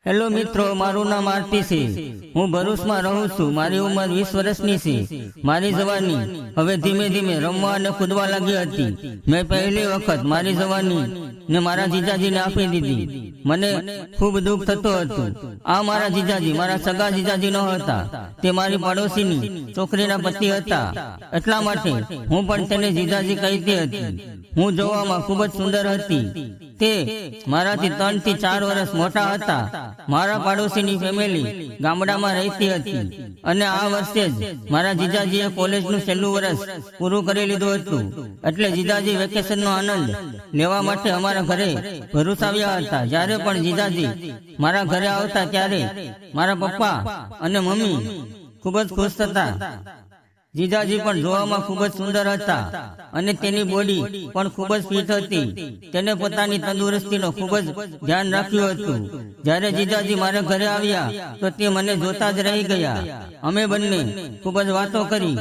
Hello મિત્રો, મારું નામ આરતી છે। હું ભરૂચમાં રહું છું। મારી ઉંમર 20 વર્ષની છે। મારી જવાની હવે ધીમે ધીમે રમવા અને કૂદવા લાગી હતી। મેં પહેલી વખત મારી જવાની ને મારા જીજાજીને આપી દીધી। મને ખૂબ દુઃખ થતું હતું। આ મારા જીજાજી મારા સગા જીજાજી ન હતા, તે મારી પડોશીની છોકરીના પતિ હતા। એટલા માટે હું પણ તેને જીજાજી કહેતી હતી। હું જોવામાં ખૂબ જ સુંદર હતી। તે મારાથી 3 થી 4 વર્ષ મોટા હતા। મારા પાડોશીની ફેમિલી ગામડામાં રહેતી હતી અને આ વર્ષે જ મારા જીજાજીએ કોલેજનું છેલ્લું વર્ષ પૂરું કરી લીધું હતું। એટલે જીજાજી વેકેશનનો આનંદ લેવા માટે અમારા ઘરે ભરૂચ આવ્યા હતા। જ્યારે પણ જીજાજી મારા ઘરે આવતા ત્યારે મારા પપ્પા અને મમ્મી ખૂબ જ ખુશ થતા। જીજાજી પણ જોવામાં ખૂબ જ સુંદર હતા અને તેની બોડી પણ ખૂબ જ ફિટ હતી। તેને પોતાની તંદુરસ્તીનો ખૂબ જ ધ્યાન રાખ્યું હતું। જ્યારે જીજાજી મારા ઘરે આવ્યા તો તે મને જોતા જ રહી ગયા। અમે બંને ખૂબ જ વાતો કરી।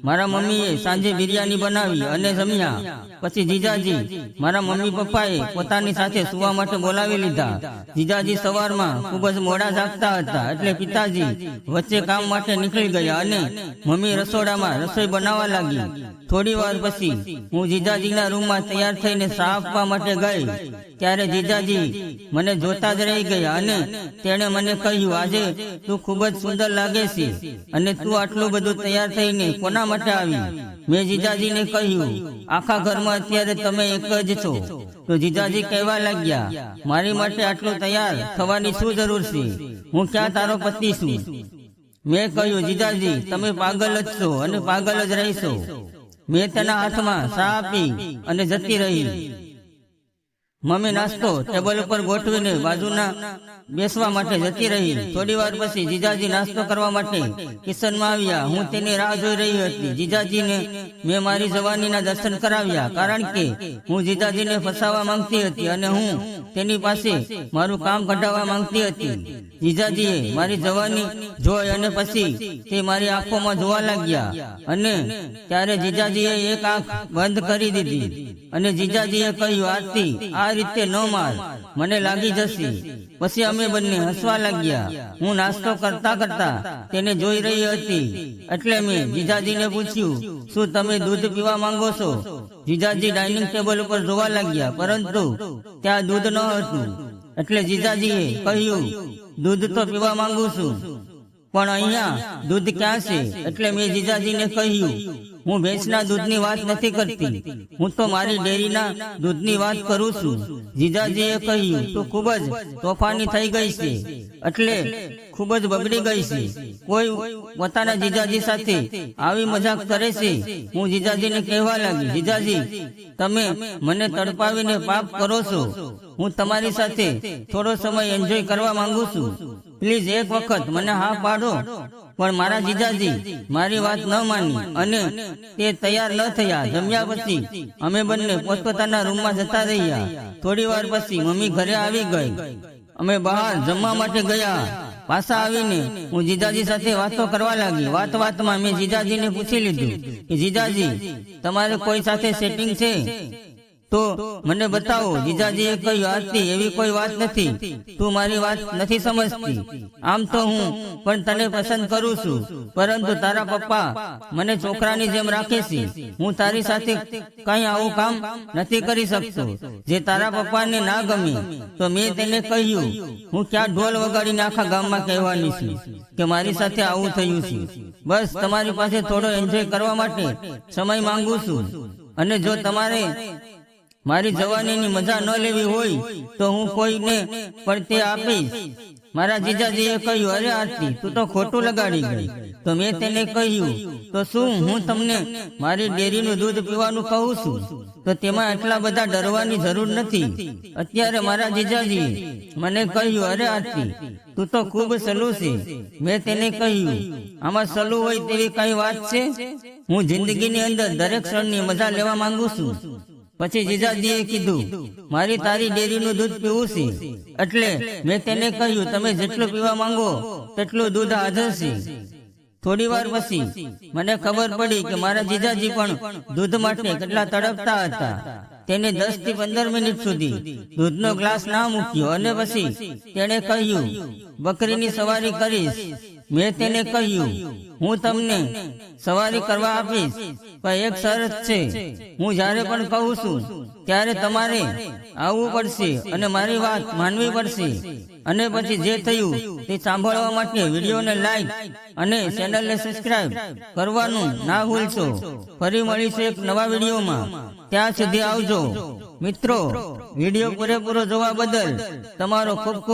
મારા મમ્મીએ સાંજે બિરયાની બનાવી અને જમ્યા। પછી જીજાજી મારા મમ્મી પપ્પાએ પોતાની સાથે સુવા માટે બોલાવી લીધા। જીજાજી સવારમાં ખૂબ જ મોડા જાગતા હતા, એટલે પિતાજી વચ્ચે કામ માટે નીકળી ગયા અને મમ્મી રસોડામાં રસોઈ બનાવવા લાગી। થોડી વાર પછી હું જીજાજીના રૂમમાં તૈયાર થઈને ચા આપવા માટે ગઈ, ત્યારે જીજાજી મને જોતા જ રહી ગયા અને તેણે મને કહ્યું, આજે તું ખૂબ જ સુંદર લાગે છે અને તું આટલું બધું તૈયાર થઈને કોના માટે આવી? મેં જીજાજીને કહ્યું, આખા ઘરમાં અત્યારે તમે એક જ છો। તો જીજાજી કહેવા લાગ્યા, મારી માટે આટલું તૈયાર થવાની શું જરૂર છે? હું ક્યાં તારો પતિ છું? મેં કહ્યું, જીજાજી તમે પાગલ જ છો અને પાગલ જ રહીશો। મેં તેના હાથમાં ચા આપી અને જતી રહી। મમ્મી નાસ્તો ટેબલ ઉપર ગોઠવીને બાજુના બેસવા માટે જતી રહી। થોડી વાર પછી જીજાજી નાસ્તો કરવા માટે કિચનમાં આવ્યા। હું તેની રાહ જોઈ રહી હતી। જીજાજીને મેં મારી જવાનીના દર્શન કરાવ્યા, કારણ કે હું જીજાજીને ફસાવવા માંગતી હતી અને હું તેની પાસે મારું કામ કઢાવવા માંગતી હતી। જીજાજીએ મારી જવાની જોઈ અને પછી તે મારી આંખોમાં જોવા લાગ્યા અને ત્યારે જીજાજીએ એક આંખ બંધ કરી દીધી અને જીજાજીએ કહ્યું, આરતી, આ રીતે ન માર, મને લાગી જશે। પછી અમે બંને હસવા લાગ્યા। હું નાસ્તો કરતા કરતા તેને જોઈ રહી હતી, એટલે મેં જીજાજીને પૂછ્યું, શું તમે દૂધ પીવા માંગો છો? જીજાજી ડાઇનિંગ ટેબલ ઉપર જોવા લાગ્યા, પરંતુ ત્યાં દૂધ ન હતું। એટલે જીજાજીએ કહ્યું, દૂધ તો પીવા માંગુ છું, પણ અહીંયા દૂધ ક્યાં છે? એટલે મેં જીજાજીને કહ્યું, હું ભેંસના દૂધની વાત નથી કરતી, હું તો મારી ડેરીના દૂધની વાત કરું છું। જીજાજીએ કહ્યું, તું ખૂબ જ તોફાની થઈ ગઈ છે, એટલે ખૂબ જ બગડી ગઈ છે। કોઈ પોતાના જીજાજી સાથે આવી મજાક કરે છે? હું જીજાજીને કહેવા લાગી, જીજાજી તમે મને તડપાવીને પાપ કરો છો। હું તમારી સાથે થોડો સમય એન્જોય કરવા માંગુ છું। પ્લીઝ એક વખત મને હા પાડો। પણ મારા જીજાજી મારી વાત ન માની અને તે તૈયાર ન થયા। જમ્યા પછી અમે બંને પોતપોતાના રૂમમાં જતા રહ્યા। થોડી વાર પછી મમ્મી ઘરે આવી ગઈ। અમે બહાર જમવા માટે ગયા। પાછા આવીને હું જીજાજી સાથે વાતો કરવા લાગી। વાતમાં મેં જીજાજીને પૂછી લીધું કે જીજાજી તમારે કોઈ સાથે સેટિંગ છે તો મને બતાવો। જીજાજીએ કહ્યું, આરતી, એવી કોઈ વાત નથી, તું મારી વાત નથી સમજતી। આમ તો હું પણ તને પસંદ કરું છું, પરંતુ તારા પપ્પા મને છોકરાની જેમ રાખે છે। હું તારી સાથે કઈ આવું કામ નથી કરી શકતો જે તારા પપ્પાને ના ગમે। તો મેં તેને કહ્યું, હું ક્યાં ઢોલ વગાડીને આખા ગામમાં કહેવાની છું કે મારી સાથે આવું થયું છે। બસ તમારી પાસે થોડો એન્જોય કરવા માટે સમય માંગુ છું, અને જો તમારે મારી જવાનીની મજા ન લેવી હોય તો હું કોઈને પણ તે આપીશ। મારા જીજાજીએ કહ્યું, અરે આરતી, તું તો ખોટું લગાડી ગઈ। તો મેં તેને કહ્યું, તો શું હું તમને મારી ડેરીનું દૂધ પીવાનું કહું છું? તો તેમાં એટલા બધા ડરવાની જરૂર નથી। અત્યારે મારા જીજાજીએ મને કહ્યું, અરે આરતી, તું તો ખૂબ સલું છે। મેં તેને કહ્યું, આમાં સલું હોય તેવી કઈ વાત છે? હું જિંદગીની અંદર દરેક ક્ષણની મજા લેવા માંગુ છું। પછી જીજાજીએ કીધું, મારી તારી ડેરીનું દૂધ પીવું છે। એટલે મેં તેને કહ્યું, તમે જેટલું પીવા માંગો તેટલું દૂધ હાજર છે। થોડી વાર પછી મને ખબર પડી કે મારા જીજાજી પણ દૂધ માટે કેટલા તડપતા હતા. તેને 10 થી 15 મિનિટ સુધી દૂધનો ગ્લાસ ના મૂક્યો અને પછી તેણે કહ્યું, બકરીની સવારી કરીશ. મેં તેને કહ્યું, હું તમને સવારી કરવા આપીશ, પણ એક શરત છે. હું જ્યારે પણ કહું છું ત્યારે તમારે આવવું પડશે અને મારી વાત માનવી પડશે. અને પછી જે થયું તે સાંભળવા માટે વિડીયોને લાઈક અને ચેનલને સબસ્ક્રાઇબ કરવાનું ના ભૂલશો. ફરી મળીશું એક નવા વિડીયોમાં. ત્યાં સુધી આવજો. મિત્રો, વિડીયો પૂરેપૂરો જોવા બદલ તમારો ખૂબ ખૂબ